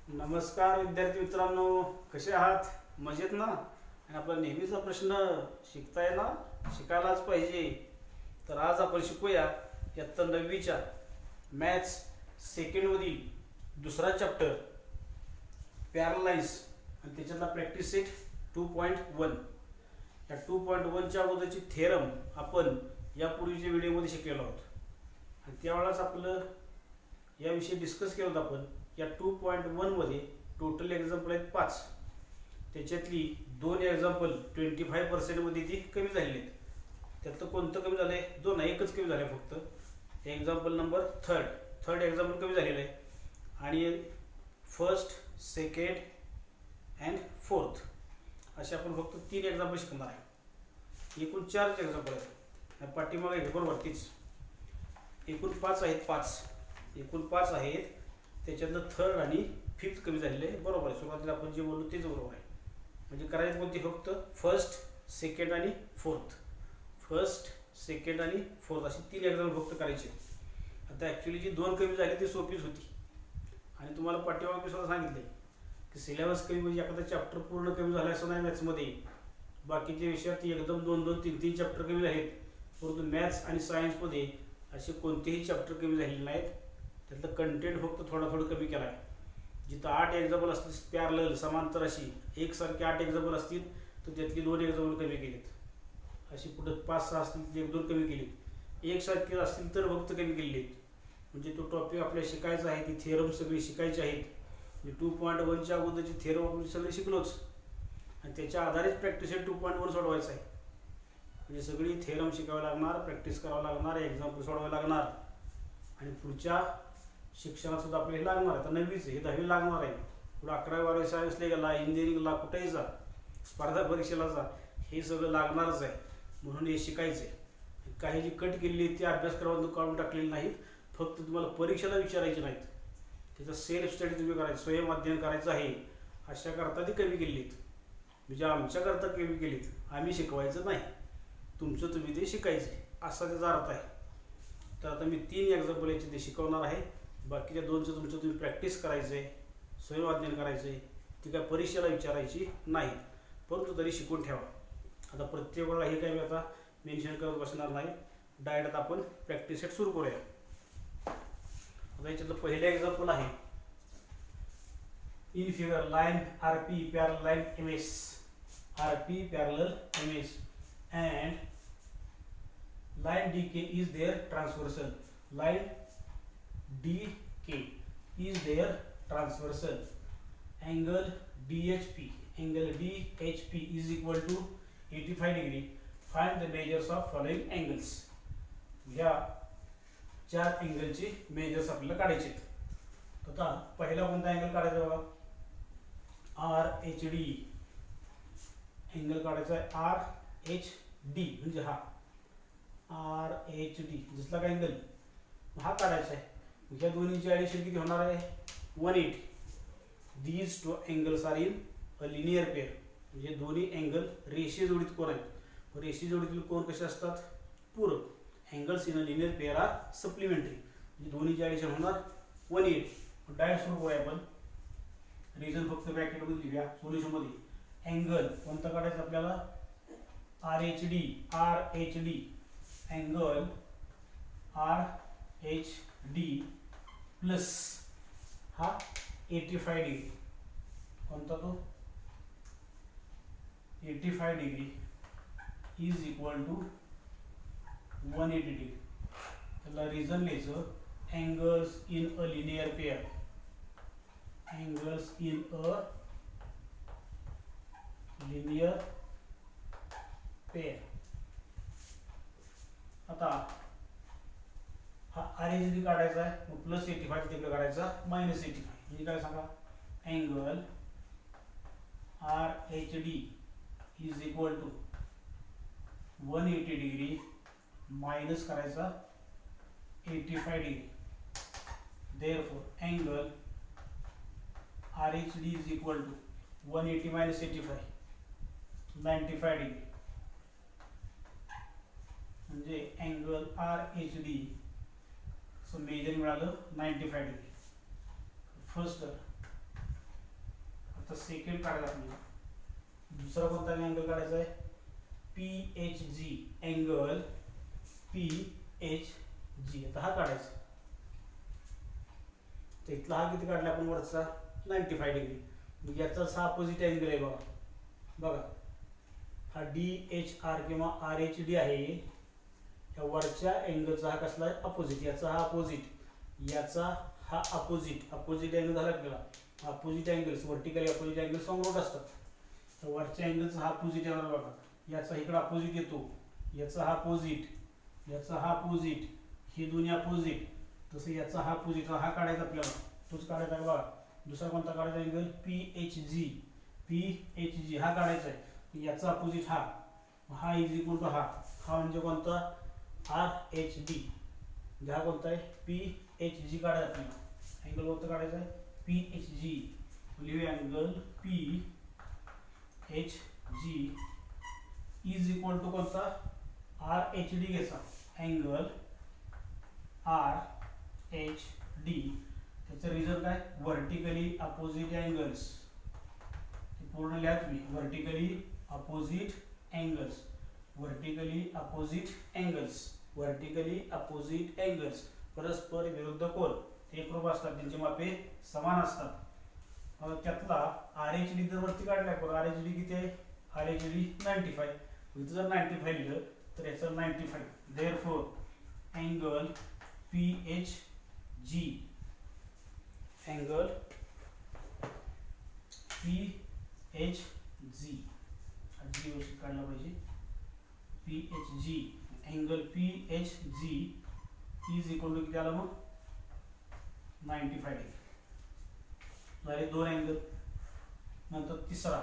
नमस्कार विद्यार्थी मित्रांनो, कसे आहात? मजेत ना? आणि आपला नेहमीचा प्रश्न, शिकताय ना? शिकायलाच पाहिजे. तर आज आपण शिकूया इयत्ता 9वीच्या मॅथ्स सेकंडमधील दुसरा चॅप्टर पॅरालाइज आणि त्याच्यातला प्रॅक्टिस सेट 2.1. या 2.1च्या अगोदरची थेरम आपण यापूर्वीच्या व्हिडिओमध्ये शिकलेलो आहोत आणि त्यावेळेस आपलं याविषयी डिस्कस केलं होतं आपण. या 2.1मध्ये टोटल एक्झाम्पल आहेत 5. त्याच्यातली 2 एक्झाम्पल 25%मध्ये ती कमी झालेली आहेत. त्यातलं कोणतं कमी झालं आहे? 2 नाही, एकच कमी झालं आहे फक्त. एक्झाम्पल नंबर थर्ड एक्झाम्पल कमी झालेलं आहे. आणि फर्स्ट, सेकंड अँड फोर्थ असे आपण फक्त 3 एक्झाम्पल शिकणार आहे. एकूण 4 एक्झाम्पल आहेत. पाठीमागे हे बरोबर तीच. एकूण 5 आहेत. एकूण 5 आहेत. त्याच्यातलं थर्ड आणि फिफ्थ कमी झालेले आहे. बरोबर आहे. सुरुवातीला आपण जे बोललो तेच बरोबर आहे. म्हणजे करायचं कोणती? फक्त फर्स्ट, सेकंड आणि फोर्थ. फर्स्ट, सेकंड आणि फोर्थ अशी 3 एक्झाम फक्त करायचे. आता ॲक्च्युली जी 2 कमी झाली ती सोपीच होती. आणि तुम्हाला पाठीमागे मी सुद्धा सांगितले की सिलेबस कमी म्हणजे एखादा चॅप्टर पूर्ण कमी झाला असं नाही मॅथ्समध्ये. बाकीच्या विषयात एकदम 2-2, 3-3 चॅप्टर कमी आहेत. परंतु मॅथ्स आणि सायन्समध्ये असे कोणतेही चॅप्टर कमी झालेले नाहीत. त्यातलं कंटेंट फक्त थोडं कमी केला आहे. जिथं 8 एक्झाम्पल असतील पॅरलल समांतर अशी एकसारखे 8 एक्झाम्पल असतील तर त्यातली 2 एक्झाम्पल कमी केलीत. अशी कुठं 5-6 असतील तर 1-2 कमी केलीत. एकसारखे असतील तर फक्त कमी केलेली आहेत. म्हणजे तो टॉपिक आपल्याला शिकायचा आहे. ती थेरम सगळी शिकायची आहेत. म्हणजे 2.1च्या अगोदरची थेरम आपण सगळी शिकलोच आणि त्याच्या आधारित प्रॅक्टिस 2.1 सोडवायचं आहे. म्हणजे सगळी थेरम शिकावी लागणार, प्रॅक्टिस करावं लागणार, एक्झाम्पल सोडवावं लागणार. आणि पुढच्या शिक्षणात सुद्धा आपल्याला हे लागणार आहे. आता 9वीच हे 10वी लागणार आहे. पुढे 11वी-12वी सायन्सला गेला, इंजिनिअरिंगला, कुठेही जा, स्पर्धा परीक्षेला जा, हे सगळं लागणारच आहे. म्हणून हे शिकायचं आहे. काही जी कट केलेली ती अभ्यासक्रमातून काढून टाकलेली नाहीत. फक्त तुम्हाला परीक्षेला विचारायची नाहीत. त्याचा सेल्फ स्टडी तुम्ही करायचं, स्वयं अध्ययन करायचं आहे. अशा करता ती कमी केलेली आहेत. म्हणजे आमच्याकरता कमी केलीत. आम्ही शिकवायचं नाही, तुमचं तुम्ही ते शिकायचं असा त्याचा अर्थ आहे. तर आता मी 3 एक्झाम्पल याचे ते शिकवणार आहे. बाकीच्या 2चं तुमचं तुम्ही प्रॅक्टिस करायचं आहे, स्वयं अध्ययन करायचं आहे. ती काय परीक्षेला विचारायची नाही, परंतु तरी शिकून ठेवा. आता प्रत्येक वेळेला हे काय मी आता मेन्शन करत बसणार नाही. डायरेक्ट आपण प्रॅक्टिस सेट सुरू करूया. आता याच्यातलं पहिलं एक्झाम्पल आहे in figure line RP parallel MS. RP parallel MS and line DK is their transversal. Line DK is their transversal. Angle DHP is equal to 85 degree. Find the measures of following angles. या 4 अँगलची measures आपल्याला काढायचे. आता पहिला कोणता angle काढायचा बघा? RHD angle काढायचा आहे. RHD म्हणजे हा RHD दुसरा काय अँगल हा काढायचा आहे. ह्या दोन्हीची ॲडिशन किती होणार आहे? 180. These 2 angles are in a linear pair. म्हणजे दोन्ही अँगल रेषीय जोडीत कोण आहेत. रेषीय जोडीतील कोण कसे असतात? पूरक. Angles in a linear pair are supplementary. म्हणजे दोन्हीची ॲडिशन होणार 180. डायरेक्ट सुरू करूया आपण. रिझन फक्त ब्रॅकेटमध्ये लिहूया सोल्युशनमध्ये. अँगल कोणता काढायचा आपल्याला? RHD अँगल RHD प्लस हा 85 डिग्री. कोणता तो? 85 degree is equal to 180 degree. त्याला रिझन लिहायचं angles in a linear pair. Angles in a linear pair. आता हा RHD काढायचा आहे. मग प्लस 85 तिकडे काढायचा -85. म्हणजे काय सांगा? Angle RHD is equal to 180 degree minus करायचा 85 degree. Therefore angle RHD is equal to 180 minus 85 95 degree. म्हणजे अँगल RHD सो मेजर मिळालं 95 डिग्री. फर्स्ट आता सेकंड काढायला आपल्याला दुसरा कोणता अँगल काढायचा आहे P H G angle P H G आता हा काढायचा तर इथला हा किती काढला आपण वरचा 95 डिग्री मग याचाच हा अपोजिट अँगल आहे बघा बघा हा डी एच आर किंवा आर एच डी आहे या वरच्या अँगलचा हा कसला आहे अपोजिट याचा हा अपोजिट याचा हा अपोजिट अपोजिट अँगल झाला आपल्याला opposite angles vertically opposite angle समोर असतात तर वरच्या अँगलचा हा अपोजिट येणार बघा याचा इकडे अपोजिट येतो याचा हा अपोजिट हे दोन्ही अपोजिट तसं याचा हा अपोजिट हा काढायचा आपल्याला तोच काढायचा आहे बघा दुसरा कोणता काढायचा अँगल पी एच जी हा काढायचा आहे याचा अपोजिट हा इज इक्वल टू हा म्हणजे कोणता आर एच डी हा कोणता आहे पी एच जी काढायचा आपल्याला अँगल कोणता काढायचा आहे पी एच जी लिहूया angle P H G is equal to कोणता आर एच डी घ्यायचा अँगल आर एच डी त्याचं रिझल्ट काय व्हर्टिकली अपोजिट अँगल्स पूर्ण लिहा तुम्ही व्हर्टिकली अपोजिट अँगल्स परस्पर विरुद्ध कोन एकरूप असतात त्यांची मापे समान असतात त्यातला आर एच डी जर वरती काढला पण आर एच डी किती आहे आर एच डी 95 इथं जर 95 लिहिलं तर याचं 95 therefore angle P H G angle P H G व्यवस्थित काढला पाहिजे P H G angle P H G is equal to किती आला मग 95 डिग्री झाले दोन अँगल नंतर तिसरा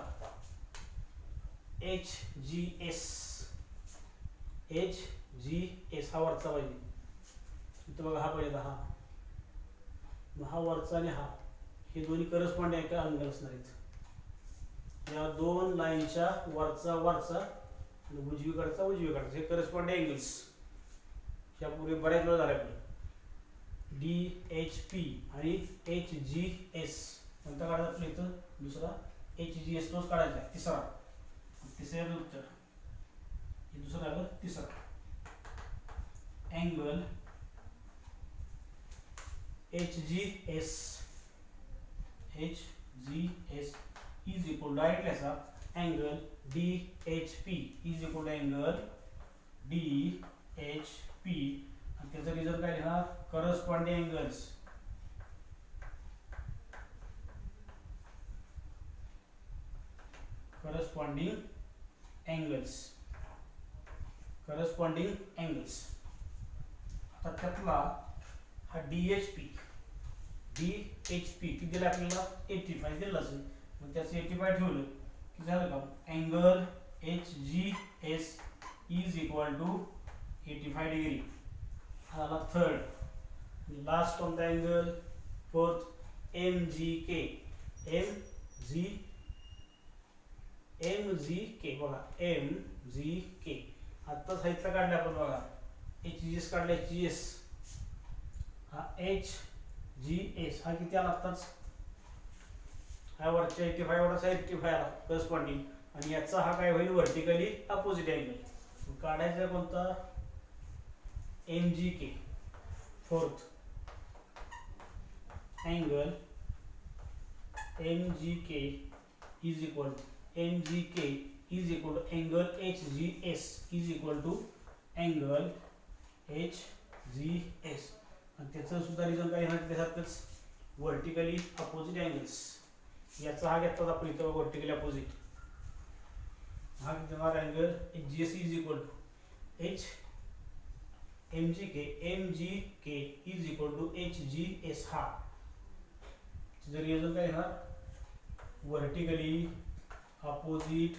एच जी एस हा वरचा पाहिजे इथं बघा हा पाहिजे हा वरचा आणि हा हे दोन्ही करस्पॉन्डिंग अँगल असणार आहेत या दोन लाईनच्या वरचा आणि उजवीकडचा हे करस्पॉन्डिंग अँगल्स यापूर्वी बऱ्याच वेळा झाल्या आपलं डी एच पी आणि एच जी एस कोणता काढायचा आपल्या इथं दुसरा एच जी एस तोच काढायचा आहे तिसरा उत्तर हे दुसरं आलं तिसरा angle H G S is equal directly असा angle D H P is equal angle D H P आणि त्याचा रिझल्ट काय लिहिणार करस्पॉन्डिंग अँगल्स आता त्यातला हा डीएचपी किती दिला आपल्याला 85 दिला असेल मग त्याचं 85 ठेवलं की झालं का angle H G S is equal to 85 degree हा झाला थर्ड लास्ट कोणता angle fourth M G K बघा एम जी के आत्ताच साहित्य काढलं आपण बघा एच जी एस काढला एच जी एस हा एच जी एस हा किती आला आत्ताच हा वरच्या 85 वरचा 85 आला करस्पॉन्डिंग आणि याचा हा काय होईल व्हर्टिकली अपोजिट अँगल काढायचा कोणता M G K fourth angle M G K is equal to angle H G S is equal to angle H G S आणि त्याचं सुद्धा रिझल्ट काय येणार त्यासारखंच व्हर्टिकली अपोजिट अँगल्स याचा हा घेतला आपण इथं व्हर्टिकली अपोजिट हा देणार angle H G S is equal to H M G K is equal to H G S हा जर रिझल्ट काय येणार व्हर्टिकली अपोजिट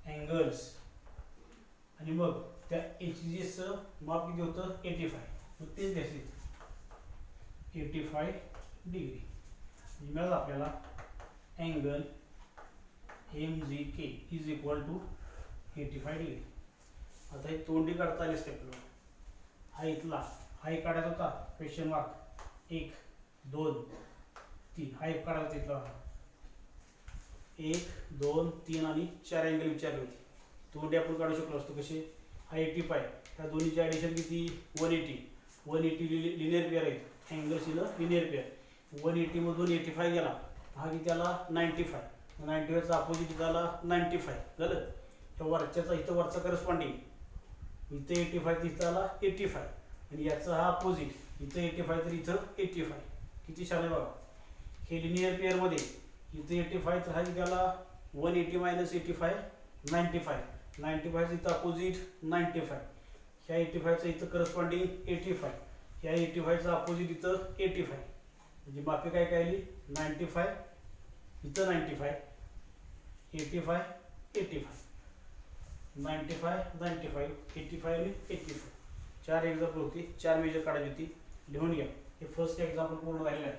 अँगल्स आणि मग त्या एच जी एसचं माप किती होतं 85 मग तेच द्यायचे 85 डिग्री मिळालं आपल्याला angle M G K is equal to 85 degree आता हे तोंडी काढता आली असते आपल्याला हा इथला हा एक काढायचा होता क्वेश्चन मार्क 1 2 3 हा एक काढायचा इथला 1 2 3 आणि 4 अँगल विचारले होते. तोंडी आपण काढू शकलो असतो कसे. हा 85, ह्या दोन्हीचे ॲडिशन किती 180. 180 लिनियर पेअर आहेत, अँगल्स इन लिनियर पेअर. 180 मधून 85 गेला, हा किती आला 95. 95चा अपोजिट किती आला 95 झालं. त्या वरच्याचा इथं वरचा करस्पॉन्डिंग इथं 85 तिथं आला 85 आणि याचा हा अपोजिट इथं 85 तर इथं 85. किती छान आहे बघा. हे लिनियर पेअरमध्ये इथं 85 तर हा किती आला 180 मायनस 85 95. 95चं इथं अपोजिट 95. ह्या 85चं इथं करस्पॉन्डिंग 85. ह्या 85चं अपोजिट इथं 85. म्हणजे मापे काय काय आली 95 इथं 95 85 85 95 95 85 आणि 85. 4 एक्झाम्पल होती, 4 मेजर काढायची होती. लिहून घ्या. हे फर्स्ट एक्झाम्पल पूर्ण झालेलं आहे.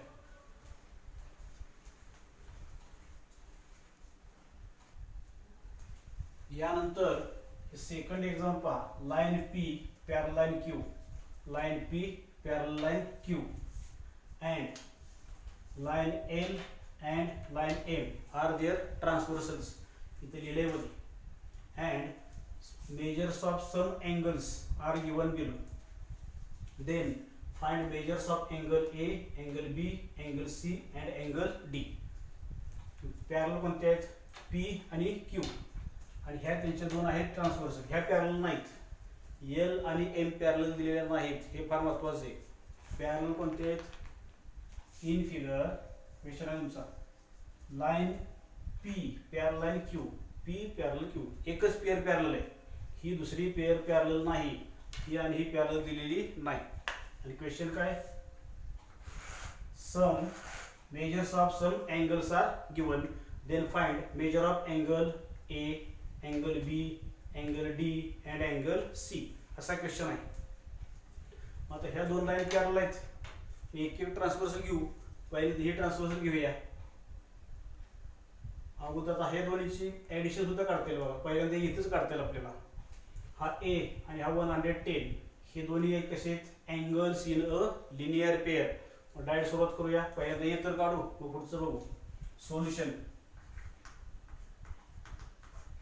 यानंतर सेकंड एक्झाम्पल पहा. लाईन पी पॅरल लाईन क्यू, लाईन पी पॅरल line Q and line L and line M R there ट्रान्सव्हर्सल्स. इथे लिहिले मध्ये. And measures of some angles are given below. Then find measures of angle A, angle B, angle C and angle D. पॅरल कोणते आहेत P आणि Q आणि ह्या त्यांच्या दोन आहेत ट्रान्सव्हर्सल. ह्या पॅरल नाहीत, L आणि M पॅरल दिलेल्या नाहीत. हे फार महत्वाचे आहे. पॅरल कोणते आहेत इन फिगर क्वेश्चन आहे तुमचा. लाईन P पॅरल लाईन Q, P पॅरल Q एकच पेअर पॅरल आहे. ही दुसरी पेअर पॅरल नाही, ही आणि ही पॅरल दिलेली नाही. आणि क्वेश्चन काय some measures of some angles are given. Then find measure of angle A, angle B, angle D and angle C. असा क्वेश्चन आहे. आता ह्या दोन लाईन पॅरल आहेत. एक एक ट्रान्सव्हर्सल घेऊ. पहिले हे ट्रान्सव्हर्सल घेऊया अगोदर. आता हे दोन्हीची ऍडिशन सुद्धा काढता येईल बघा. पहिल्यांदा इथंच काढता येईल आपल्याला. हा ए आणि हा 110 हे दोन्ही एक कसे आहेत angles in a linear pair. Direct सुरुवात करूया. पहिल्यांदा ए तर काढू, मग पुढचं बघू. सोल्युशन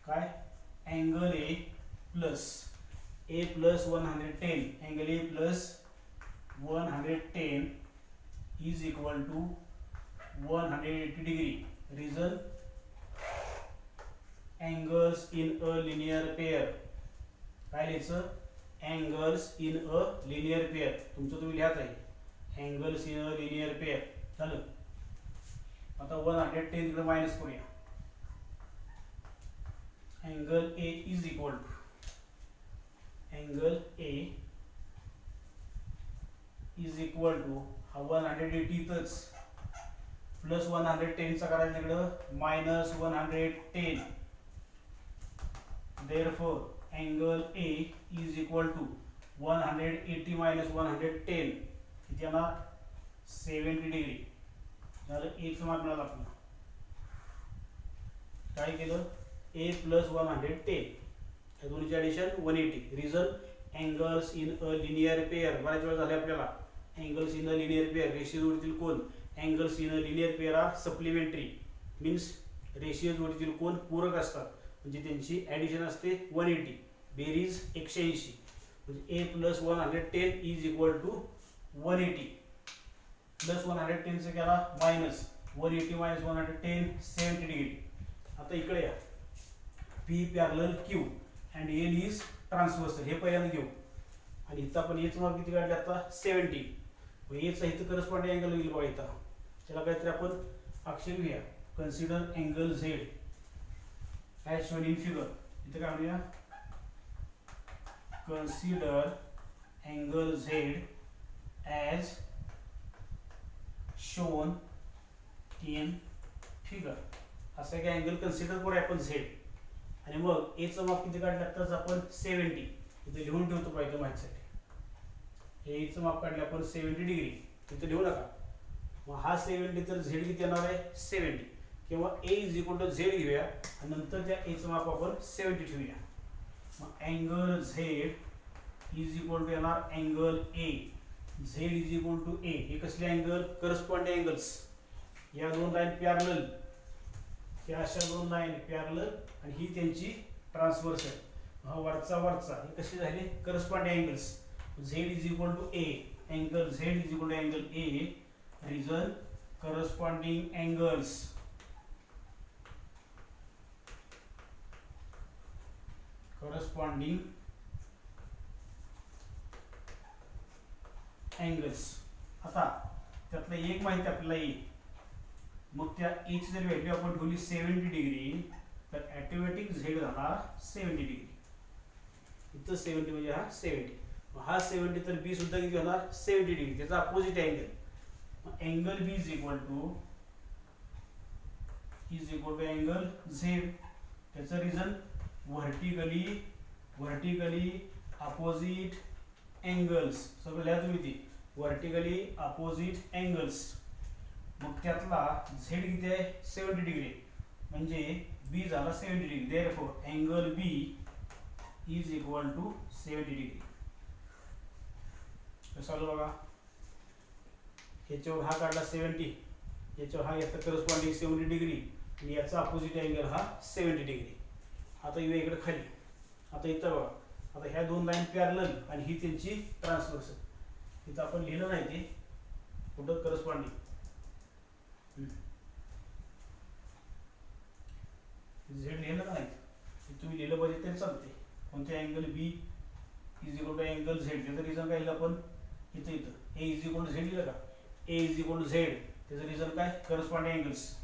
काय angle A plus 110 angle A plus 110 is equal to 180 degree. Reason angles in a linear pair. काय लिहायचं angles in a linear pair. तुमचं तुम्ही लिहायच आहे angles in a linear pair. झालं. आता 110 इकडे मायनस करूया. Angle A is equal to angle A is equal to हा 180 इथंच प्लस 110 चा करायचं इकडं minus 110. therefore angle A is equal to 180 minus 110 किती येणार 70 डिग्री. झालं. एक मार्क मिळाला आपल्याला. काय केलं A प्लस 110 या दोन्हीचे addition 180. Reason angles in a linear pair. बऱ्याच वेळा झाले आपल्याला angles in a linear pair. रेषीय जोडीतील कोण angles in a linear pair are supplementary means रेषीय जोडीतील कोण पूरक असतात. म्हणजे त्यांची ॲडिशन असते 180 बेरीज 180. म्हणजे A plus 110 is equal to 180 plus 110 चा केला मायनस 180 मायनस 110 70 डिग्री. आता इकडे या P parallel Q and L is transversal. हे पहिल्यांदा घेऊ आणि इथं आपण एच मार्क किती काढले आता 70. एचा इथं करस्पॉन्डिंग अँगल येईल बघा. इथं त्याला काहीतरी आपण अक्षर घेऊया. Consider angle Z as shown in figure. इथे काय म्हणूया consider angle Z as shown in figure. असं एक अँगल कन्सिडर करूया आपण Z आणि मग A चं माप किती काढलं आताच आपण 70. इथे लिहून ठेवतो पाहिजे माहितीसाठी. A चं माप काढलं आपण 70 डिग्री. इथे लिहू नका. मग हा 70 तर Z किती येणार आहे 70 किंवा A is equal to Z घेऊया आणि नंतर त्या A चं माप आपण 70 ठेवूया. मग angle Z is equal to येणार angle A. Z is equal to A. हे कसले अँगल करस्पॉन्डिंग अँगल्स. या दोन लाईन पॅरलल ह्या अशा दोन लाईन पॅरलल आणि ही त्यांची ट्रान्सव्हर्सल. हा वरचा हे कसे झाले corresponding angles. Z is equal to A, angle Z is equal to angle A, reason corresponding angles. Corresponding angles. आता त्यातलं एक माहिती आपल्याला येईल. मग त्या A ची जर व्हॅल्यू आपण ठेवली 70 डिग्री तर ऑटोमॅटिक Z झाला 70 डिग्री. इथं 70 म्हणजे हा 70. हा 70 तर B सुद्धा किती होणार 70 डिग्री, त्याचा opposite angle. Angle B is equal to angle Z. त्याचं रिझन व्हर्टिकली अपोजिट अँगल्स. सगळं लिहा तुम्ही ती व्हर्टिकली अपोजिट अँगल्स. मग त्यातला Z किती आहे 70 डिग्री, म्हणजे B झाला 70 degree. Therefore angle B is equal to 70 degree. कसं आलं बघा, ह्याच्यावर हा काढला 70, याच्यावर हा याचा करस्पॉन्डिंग 70 डिग्री आणि याचा अपोजिट अँगल हा 70 डिग्री. आता येऊया इकडे खाली. आता इथं बघा, आता ह्या दोन लाईन पॅरलल आणि ही त्यांची ट्रान्सव्हर्सल. इथं आपण लिहिलं नाही ते कुठं करस्पॉन्डिंग. झेड लिहिलं नाही, तुम्ही लिहिलं पाहिजे तरी चालते. कोणते angle B is equal to angle Z. त्याचं रिझन काय लिहिलं आपण इथं A is equal to Z लिहिलं का. A is equal to Z, त्याचं रिझन काय करस्पॉन्डिंग अँगल्स.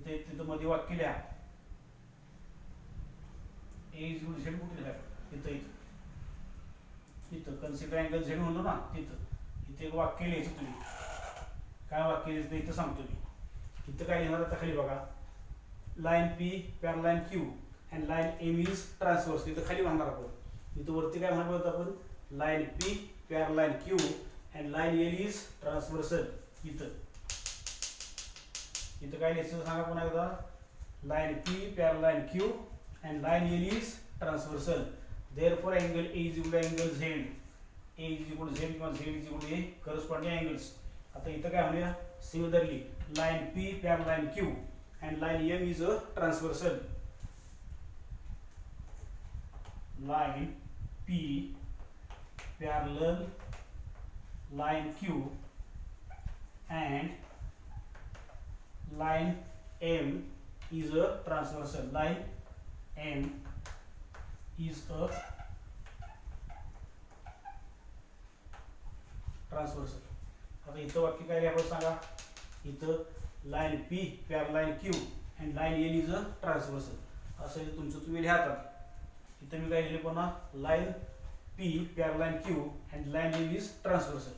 तिथं मध्ये वाक्य लिहा. A is equal to Z कुठे लिहा इथं कन्सिडर अँगल Z म्हणतो ना, इथे एक वाक्य लिहायचं तुम्ही. काय वाक्य लिहायचं इथं सांगतो मी. इथं काय लिहिणार आता खाली बघा, line P parallel Q and line M is transverse. इथं खाली म्हणणार आपण. इथं वरती काय म्हणणार आहोत आपण, line P parallel Q and line L is transversal. इथं काय लिहायचं सांगा पुन्हा एकदा, line P parallel Q and line L is transversal. Therefore angle A is equal to angle Z. A is equal to Z किंवा Z is equal to A corresponding angles. आता इथं काय म्हणूया similarly line P parallel Q and line M is a transversal. Line P parallel line Q and line M is a transversal. Line M is a transversal. आता इथं वाक्य काय लिहावं सांगा. इथं line P parallel Q and line L is a transversal. असं तुमचं तुम्ही लिहातात. इथं मी काय लिहिले पुन्हा, line P parallel Q and line L is transversal.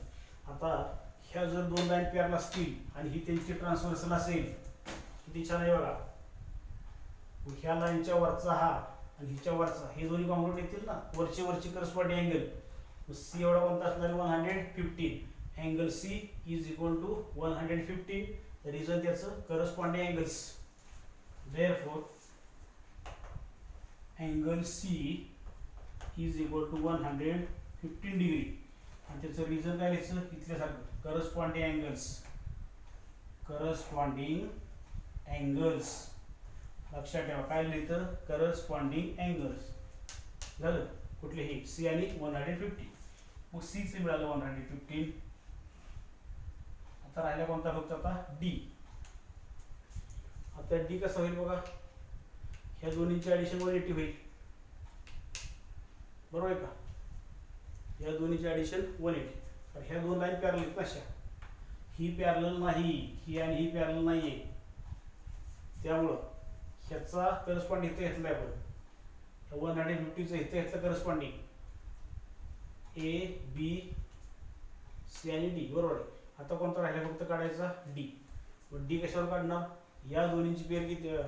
आता ह्या जर दोन लाईन पॅरल असतील आणि ही त्यांची ट्रान्सव्हर्सल असेल, किती छान आहे बघा. ह्या लाईनच्या वरचा हा आणि हिच्या वरचा हे दोन्ही कॉन्ग्रुएंट येतील ना, वरची करस्पॉन्डिंग अँगल. C एवढा कोणता असणार 115. Angle C is equal to 115. Reason त्याचं corresponding angles. Therefore angle C is equal to 115 degree. आणि त्याचं रिझन काय लिहायचं इथल्यासारखं करस्पॉन्डिंग अँगल्स. लक्षात ठेवा काय लिहितं करस्पॉन्डिंग अँगल्स. झालं कुठले हे C आणि 150. मग C चे मिळालं 115. आता राहिला कोणता फक्त आता D. आता D कसं होईल बघा, ह्या दोन्हीची ॲडिशन 180 होईल. बरोबर आहे का. या दोन्हीची ॲडिशन 180. तर ह्या दोन लाईन पॅरलल आहेत कशा, ही पॅरलल नाही, ही आणि ही पॅरलल नाहीये. त्यामुळं ह्याचा करस्पॉन्डिंग इथे घेतलाय आपण. 150चं इथे घेतलं करस्पॉन्डिंग A B C आणि D. बरोबर आहे. आता कोणता राहिला फक्त काढायचा D. मग D कशावर काढणार, या दोन्हीची पेअर किती, या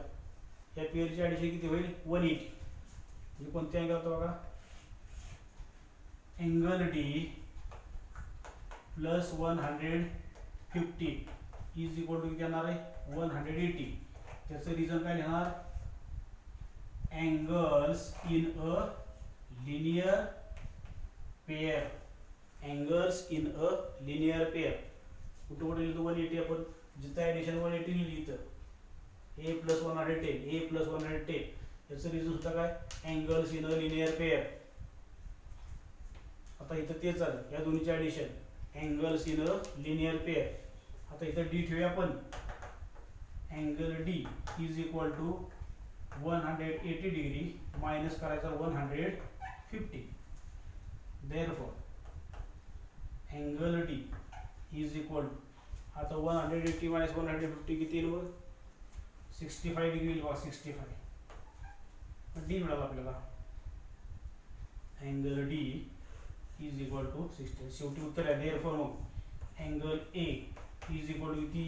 पेअरची ॲडिशन किती होईल 180. म्हणजे कोणते अँगल होतं बघा, angle D plus 150 is equal to किती येणार आहे 180. त्याचं रिझन काय लिहिणार, angles in a linear pair. Angles in a linear pair. कुठे लिहितो 180 आपण, जिथं ॲडिशन 180 लिहिली इथं ए प्लस 110, ए प्लस 110. याचं रिझन होतं काय, angles in a linear pair. आता इथं तेच आलं, या दोन्हीचे addition, angles in a linear pair. आता इथं डी ठेवूया आपण, angle D is equal to 180 degree minus करायचा 150. Therefore angle D is equal to, आता 180 मायनस 150 किती येईल मग, 65 डिग्री येईल बघा, 65. डी मिळाला आपल्याला, angle D is equal to 60. शेवटी उत्तर आहे. देअरफॉर मग angle A is equal to किती,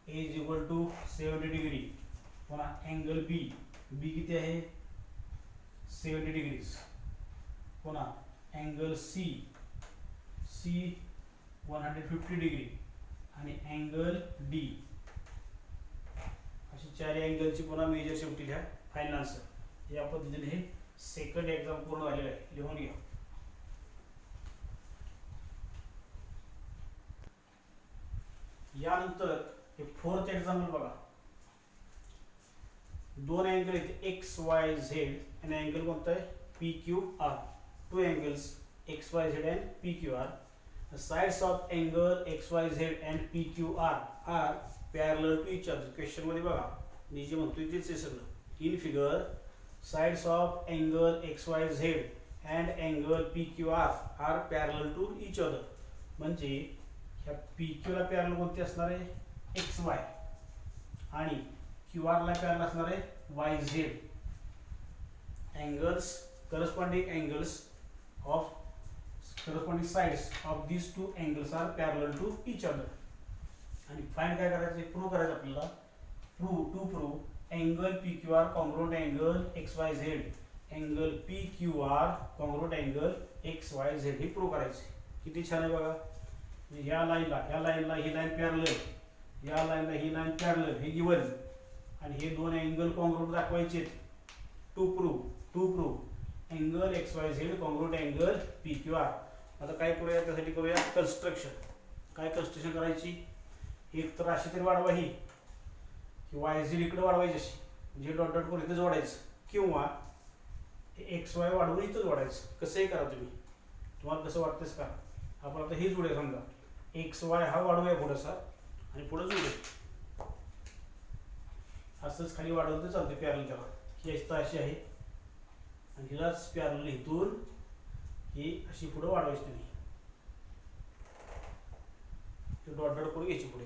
A is equal to 70 degree. पुन्हा अँगल बी, बी किती आहे 70 डिग्रीज. पुन्हा अँगल सी, सी 150 डिग्री. आणि अँगल डी, अशी 4 अँगलची पुन्हा मेजर शेवटी घ्या. Final answer. या पद्धतीने हे सेकंड एक्झाम पूर्ण झालेलं आहे. लिहून घ्या. यानंतर हे फोर्थ एक्झाम्पल बघा. दोन अँगल आहेत एक्स वाय झेड, आणि अँगल कोणता आहे P Q R. Two angles X Y Z and P Q R. The sides of angle XYZ and PQR are parallel to each other. Question मध्ये बघा, मी जे म्हणतोय तेच आहे सगळं. In figure sides of angle XYZ and angle PQR are parallel to each other. म्हणजे ह्या PQ ला पॅरलल कोणती असणार आहे, XY, आणि QR ला पॅरलल असणार आहे YZ. Angles, corresponding angles of corresponding sides of these two angles are parallel to each other. आणि फाइंड काय करायचं, प्रूव्ह करायचं आपल्याला. Prove angle PQR congruent angle XYZ, angle PQR congruent angle XYZ, हे prove करायचे. किती छान आहे बघा. ह्या लाईनला ही लाईन पॅरलल, या लाईनला ही लाईन पॅरलल, हे गिवन, आणि हे दोन अँगल कॉन्ग्रुएंट दाखवायचे. To prove angle XYZ congruent angle PQR. आता काय करूया, त्यासाठी करूया कन्स्ट्रक्शन. काय कन्स्ट्रक्शन करायची, एक तर अशी तरी वाढवा ही, किंवा YZ इकडे वाढवायची अशी, म्हणजे डॉट डॉट करून इथं जोडायचं, किंवा XY वाढवून इथं जोडायचं. कसंही करा तुम्ही, तुम्हाला कसं वाटतंच का. आपण आता हे जोडूया, समजा XY हा वाढवूया थोडासा, आणि पुढे जोडूया. असंच खाली वाढवलं तर चालते पॅरल त्याला. ही अशी आहे, आणि हिलाच पॅरल इथून ही अशी पुढे वाढवायची. तुम्ही डॉट डॉट करून घ्यायची पुढे.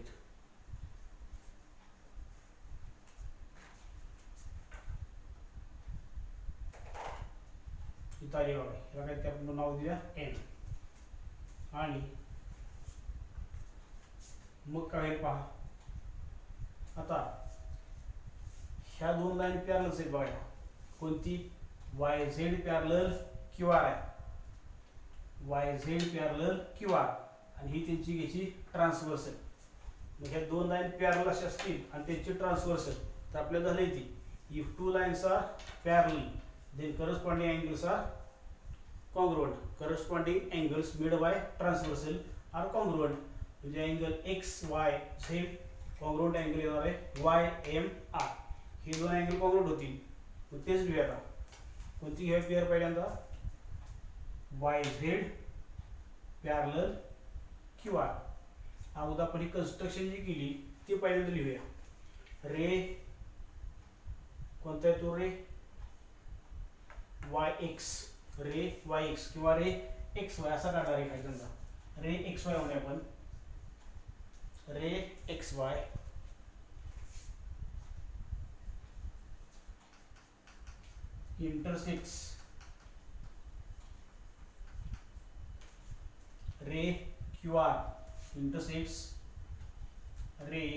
इथं आली बघा, याला काय ते आपण नाव दिल्या एन. आणि मग काय पहा, आता ह्या दोन लाईन पॅरलच आहेत बघा. कोणती, YZ पॅरलल QR आहे, YZ पॅरलल QR, आणि ही त्यांची घ्यायची ट्रान्सव्हर्सल. मग ह्या दोन लाईन पॅरलल अशा असतील आणि त्यांची ट्रान्सव्हर्सल, तर आपल्याला झालं ती, if two lines are parallel then corresponding angles are congruent. Corresponding angles made by transversal are congruent. म्हणजे अँगल XYZ congruent angle येणार आहे YMR. हे दोन अँगल कॉन्ग्रुएंट होतील. मग तेच घेऊया आता. कोणती घ्या पेअर पहिल्यांदा, YZ पॅरलल QR. अगोदर आपण ही कन्स्ट्रक्शन जी केली ती पहिल्यांदा लिहूया. रे कोणता आहे तो, रे YX, रे YX किंवा रे XY असा काढणार आहे काही समजा. रे XY म्हणूया आपण, रे XY intersects ray QR, intersects ray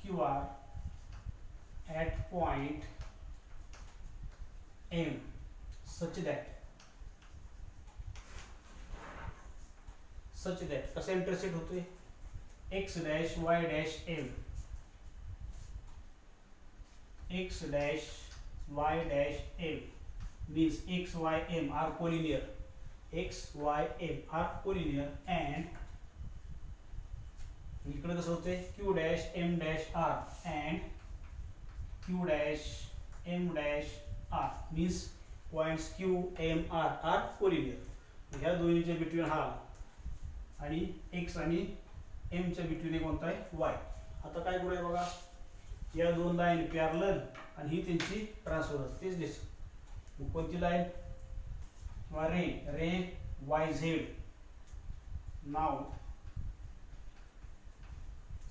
QR at point M such that कसा इंटरसेक्ट होतोय, X dash Y dash M, X dash Y dash M means X Y M are collinear, X Y M are collinear, and इकडे कसं होतंय Q dash M dash R and Q dash M dash R means points Q M R are collinear. ह्या दोन्हीच्या between हा आणि X आणि M च्या between कोणता आहे Y. आता काय करूया बघा, या दोन लाईन पॅरलल आणि ही त्यांची ट्रान्सव्हर्स. तेच दिस कोणती line ray ray Y Z. नाव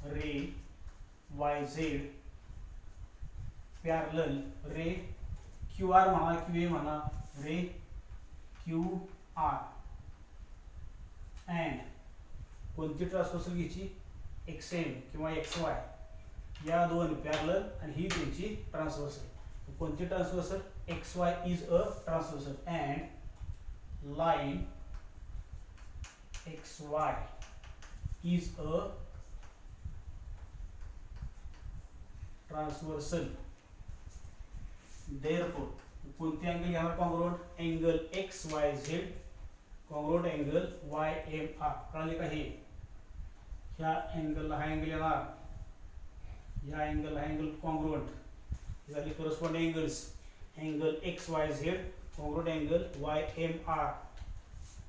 ray Y Z parallel ray Q R म्हणा क्यू ए म्हणा रे क्यू आर अँड कोणती ट्रान्सव्हर्सल घ्यायची एक्स एम किंवा एक्स वाय. या दोन पॅरलल आणि ही त्यांची ट्रान्सव्हर्सल. कोणती transversal X Y is a transversal and line X Y is a transversal. Therefore कोणती अँगल घेणार congruent angle X Y Z congruent angle Y M R. कळले का हे? ह्या अँगलला हा अँगल येणार, या अँगल हा अँगल कॉन्ग्रुएंट झाली corresponding angles. Angle X Y Z congruent angle Y M R.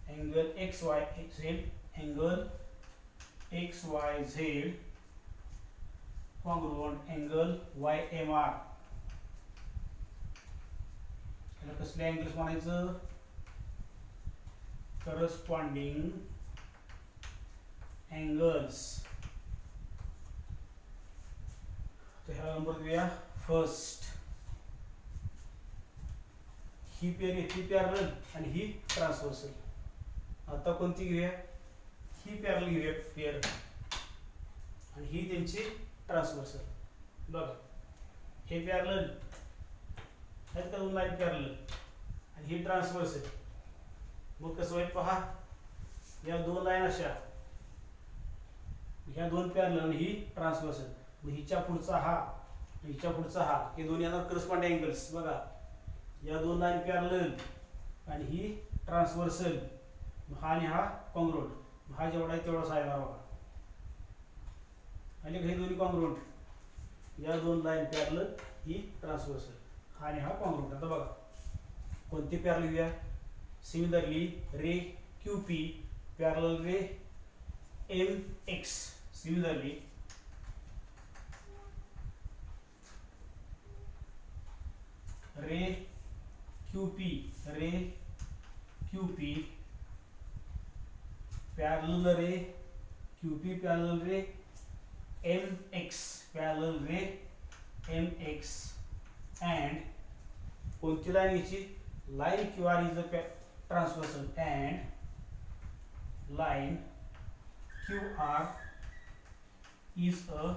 Angle X Y Z angle X Y Z congruent angle Y M R. कसले अँगल्स म्हणायचं करस्पॉन्डिंग अँगल्स. तर ह्या number देऊया first. ही parallel आणि ही transversal. आता कोणती घेऊया, ही parallel घेऊया पेअर आणि ही त्यांची ट्रान्सव्हर्सल. बघा हे पॅरलल आहेत का दोन लाईन पॅरलल आणि ही ट्रान्सव्हर्सल. मग कसं होईल पहा, या दोन लाईन अशा, ह्या दोन पॅरलल आणि ही ट्रान्सव्हर्सल. मग हिच्या पुढचा हा हिच्या पुढचा हा हे दोन्ही येणार करस्पॉन्डिंग अँगल्स. बघा या दोन लाईन पॅरलल आणि ही ट्रान्सव्हर्सल. हा आणि हा कॉन्ग्रुएंट. हा जेवढा आहे तेवढाच आहे बघा. आणि हे दोन्ही कॉन्ग्रुएंट. या दोन लाईन पॅरलल ही ट्रान्सव्हर्सल आणि हा कॉन्ग्रुएंट. आता बघा कोणती पॅरलल घेऊया. Similarly ray Q P parallel ray M X. Similarly ray Q P parallel ray Q P parallel ray M X parallel ray M X and कोणती line घ्यायची line Q R is a transversal and line Q R is a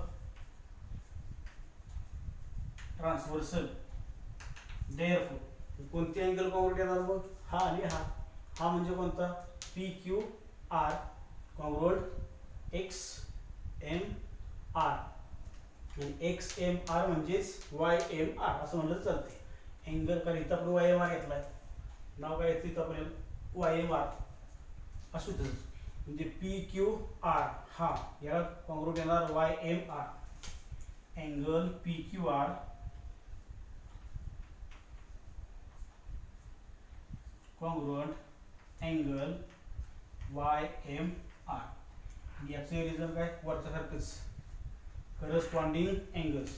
transversal. Therefore कोणती angle congruent येणार मग हा आणि हा. हा म्हणजे कोणता P Q R congruent X M R आणि एक्स एम आर म्हणजेच वाय एम आर असं म्हणलं चालते. अँगल कारण इथं आपण वाय एम आर घेतलाय, नाव काय येतं इथं आपण वाय एम आर असू तसं. म्हणजे पी क्यू आर हा याला कॉन्ग्रुएंट येणार Y M R. Angle P Q R congruent angle Y M R. याचे रिझन काय वरच्या सारखंच करस्पॉन्डिंग अँगल्स.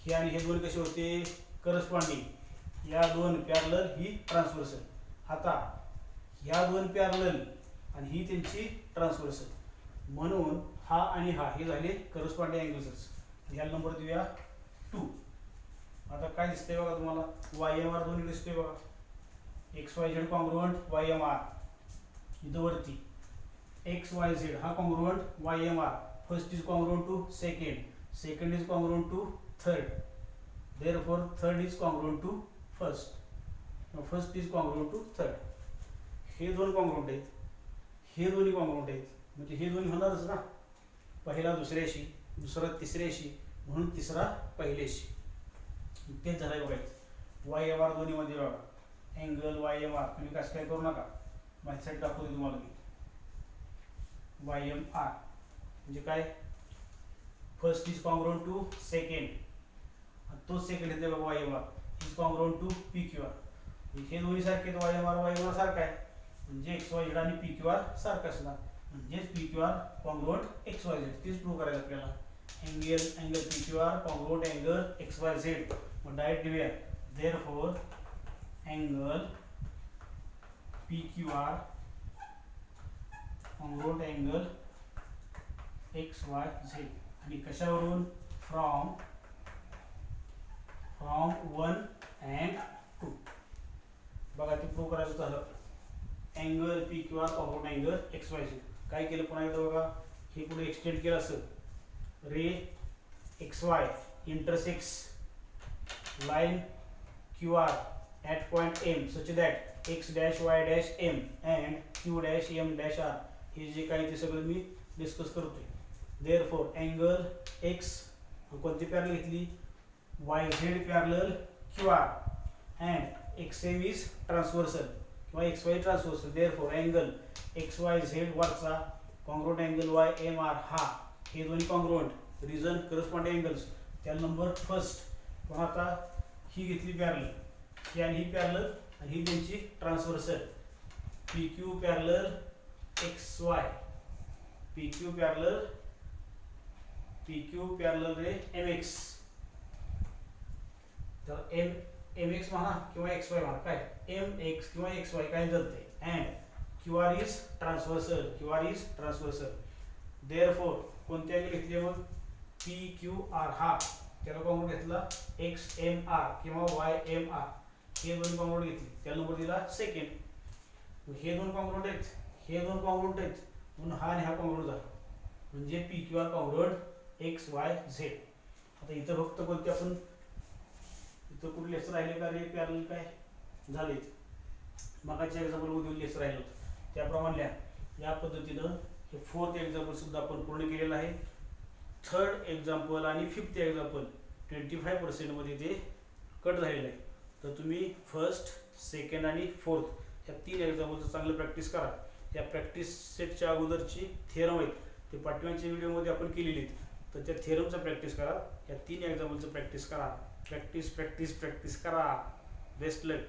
हे आणि हे दोन कसे होते करस्पॉन्डिंग. या दोन पॅरलल ही ट्रान्सव्हर्सल. आता ह्या दोन पॅरलल आणि ही त्यांची ट्रान्सव्हर्सल म्हणून हा आणि हा हे झाले करस्पॉन्डिंग अँगल्सच. ह्याला नंबर देऊया 2. आता काय दिसतंय बघा तुम्हाला वाय एम आर दोन्ही दिसतोय बघा. X Y Z congruent Y M R. इथं वरती एक्स वाय झेड हा congruent Y M R. First is congruent to second, second is congruent to third, therefore third is congruent to first. Now first is congruent to third. हे दोन congruent आहेत, हे दोन्ही congruent आहेत. म्हणजे हे दोन्ही होणारच ना. पहिला दुसऱ्याशी, दुसरा तिसऱ्याशी, म्हणून तिसरा पहिल्याशी. तेच झालंय बघायचं. वाय एम आर दोन्ही मध्ये बघा अँगल वाय एम आर. तुम्ही कसं काय करू नका, माझ्या साईड दाखवते तुम्हाला मी. वाय एम आर म्हणजे काय first is congruent to second, तोच सेकंड येते बघा Y M R is congruent to P Q R. हे दोन्ही सारखे वाय एम आर सारखा आहे म्हणजे एक्स वाय झेड आणि पी क्यू आर सारखं असणार म्हणजेच P Q R congruent X Y Z तेच प्रूव्ह करायचं आपल्याला. Angle P Q R congruent angle X Y Z. मग डायरेक्ट लिहूया therefore angle P Q R congruent angle X Y Z आणि कशावरून फ्रॉम 1 and 2. बघा ते प्रूव्ह करायचं झालं. Angle P Q R congruent angle X Y Z काय केलं पुन्हा एकदा बघा हे पुढे एक्सटेंड केलं असं ray X Y intersects line Q R at point M such that x dash y dash M and q dash M dash R हे जे काही ते सगळं मी डिस्कस करतोय. देअरफॉर अँगल x कोणती पॅरल घेतली YZ पॅरल QR and XM is transversal किंवा XY transversal. Therefore angle XYZ वरचा कॉन्ग्रुएंट अँगल YMR हा हे दोन्ही कॉन्ग्रुएंट रिजन करस्पॉन्डिंग अँगल्स त्या नंबर फर्स्ट. पण आता ही घेतली पॅरल ही आणि ही पॅरल आणि ही त्यांची ट्रान्सव्हर्सल PQ पॅरल XY PQ पॅरल रे MX. तर MX म्हणा किंवा XY म्हणा काय MX किंवा XY काय जाते and QR is transversal. Therefore कोणती अँगल घेतली मग PQR हा त्याला कॉन्ग्रुएंट घेतला XMR किंवा YMR हे दोन कॉन्ग्रुएंट घेतली त्याला नंबर दिला सेकंड. हे दोन कॉन्ग्रुएंट आहेत म्हणून हा आणि हा कॉन्ग्रुएंट झाला म्हणजे PQR कॉन्ग्रुएंट XYZ. आता इथं फक्त कोणते आपण इथं कुठले लेस राहिले का रे पॅरल काय झाले मगाच्या एक्झाम्पल मध्ये लेस राहिलं होतं त्याप्रमाणे या पद्धतीनं हे फोर्थ एक्झाम्पल सुद्धा आपण पूर्ण केलेलं आहे. थर्ड एक्झाम्पल आणि फिफ्थ एक्झाम्पल 25% मध्ये ते कट झालेलं आहे. तर तुम्ही फर्स्ट सेकंड आणि फोर्थ या 3 एक्झाम्पलचं चांगलं प्रॅक्टिस करा. या प्रॅक्टिस सेटच्या अगोदरची थेरम आहेत ते पाठव्यांच्या व्हिडिओमध्ये आपण केलेली आहेत तर त्या थेरमचा प्रॅक्टिस करा. या 3 एक्झाम्पलचं प्रॅक्टिस करा. प्रॅक्टिस करा. बेस्ट लक.